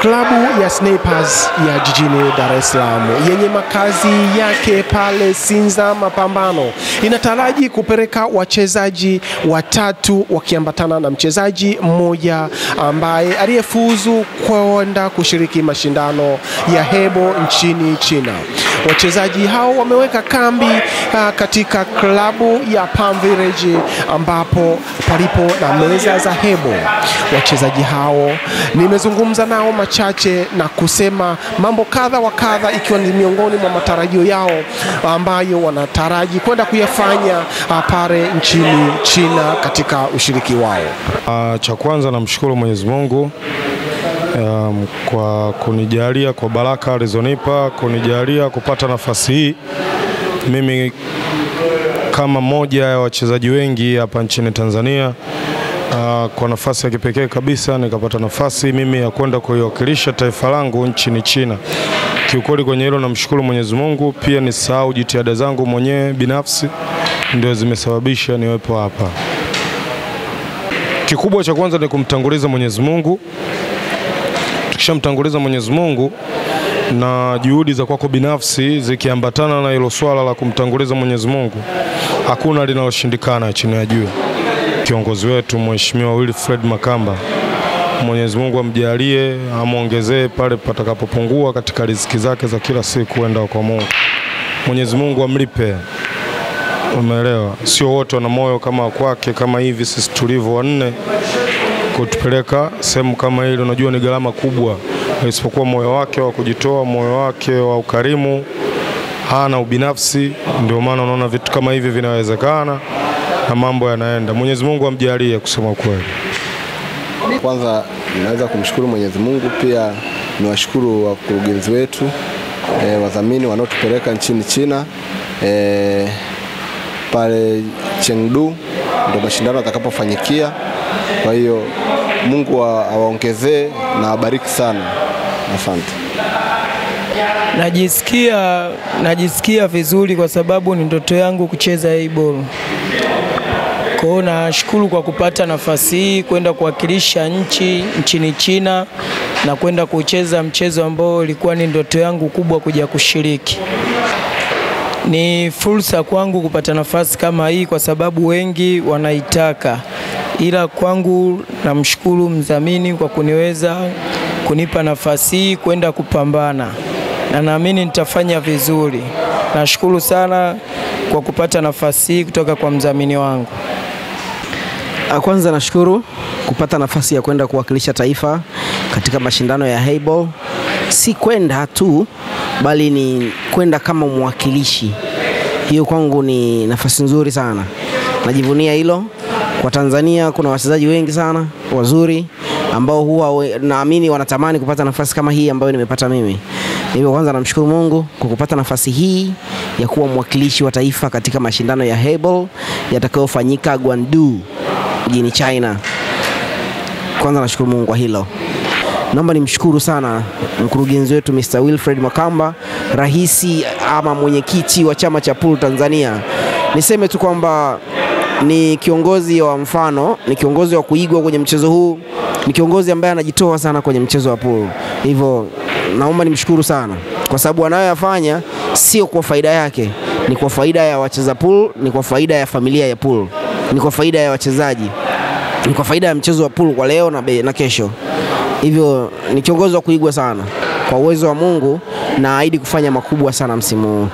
Klabu ya Snipers ya jijini Dar es Salaam yenye makazi yake pale Sinza Mapambano inataraji kupeleka wachezaji watatu wakiambatana na mchezaji mmoja ambaye aliyefuzu kwenda kushiriki mashindano ya Hebo nchini China. Wachezaji hao wameweka kambi katika klabu ya Palm Village ambapo palipo na meza za Hebo. Wachezaji hao nimezungumza nao machache na kusema mambo kadha wa kadha, ikiwa ni miongoni mwa matarajio yao ambayo wanataraji kwenda kuyafanya pale nchini China katika ushiriki wao. Cha kwanza namshukuru Mwenyezi Mungu kwa kunijalia, kwa baraka alizonipa kunijalia kupata nafasi hii. Mimi kama mmoja ya wachezaji wengi hapa nchini Tanzania, kwa nafasi ya kipekee kabisa nikapata nafasi mimi ya kwenda kuiwakilisha taifa langu nchini China. Kiukweli kwenye hilo namshukuru Mwenyezi Mungu, pia nisahau jitihada zangu mwenyewe binafsi ndio zimesababisha niwepo hapa. Kikubwa cha kwanza ni kumtanguliza Mwenyezi Mungu. Tukishamtanguliza Mwenyezi Mungu na juhudi za kwako binafsi zikiambatana na hilo swala la kumtanguliza Mwenyezi Mungu, hakuna linaloshindikana chini ya jua. Kiongozi wetu Mheshimiwa Wilfred Makamba, Mwenyezi Mungu amjalie, amuongezee pale patakapopungua katika riziki zake za kila siku kwenda kwa Mungu. Mwenyezi Mungu amlipe. Umeelewa? Sio wote wana moyo kama kwake, kama hivi sisi tulivyo wanne kutupeleka sehemu kama hili. Unajua ni gharama kubwa, isipokuwa moyo wake wa kujitoa, moyo wake wa ukarimu, hana ubinafsi. Ndio maana unaona vitu kama hivi vinawezekana na mambo yanaenda. Mwenyezi Mungu amjalie kusema kweli. Kwanza naweza kumshukuru Mwenyezi Mungu, pia niwashukuru wakurugenzi wetu, wadhamini wanaotupeleka nchini China, pale Chengdu ndio mashindano yatakapofanyikia. Kwa hiyo Mungu awaongezee na awabariki sana. Asante. Najisikia vizuri kwa sababu ni ndoto yangu kucheza A-ball. Kwa hiyo nashukuru kwa kupata nafasi hii kwenda kuwakilisha nchini China na kwenda kucheza mchezo ambao ilikuwa ni ndoto yangu kubwa kuja kushiriki. Ni fursa kwangu kupata nafasi kama hii kwa sababu wengi wanaitaka. Ila kwangu namshukuru mdhamini kwa kunipa nafasi hii kwenda kupambana. Na naamini nitafanya vizuri. Nashukuru sana kwa kupata nafasi hii kutoka kwa mdhamini wangu. Kwanza nashukuru kupata nafasi ya kwenda kuwakilisha taifa katika mashindano ya Hebo. Si kwenda tu, bali ni kwenda kama mwakilishi. Hiyo kwangu ni nafasi nzuri sana. Najivunia hilo. Kwa Tanzania kuna wachezaji wengi sana wazuri ambao huwa naamini wanatamani kupata nafasi kama hii ambayo nimepata mimi. Hivyo kwanza namshukuru Mungu kwa kupata nafasi hii ya kuwa mwakilishi wa taifa katika mashindano ya Hebo yatakayofanyika Guangzhou mjini China. Kwanza nashukuru Mungu kwa hilo. Naomba nimshukuru sana mkurugenzi wetu Mr. Wilfred Makamba, rahisi ama mwenyekiti wa chama cha pool Tanzania. Niseme tu kwamba ni kiongozi wa mfano, ni kiongozi wa kuigwa kwenye mchezo huu, ni kiongozi ambaye anajitoa sana kwenye mchezo wa pool. Hivyo naomba nimshukuru sana kwa sababu anayoyafanya sio kwa faida yake, ni kwa faida ya wacheza pool, ni kwa faida ya familia ya pool, ni kwa faida ya wachezaji, ni kwa faida ya mchezo wa pool kwa leo na kesho. Hivyo ni kiongozi wa kuigwa sana. Kwa uwezo wa Mungu naahidi kufanya makubwa sana msimu huu.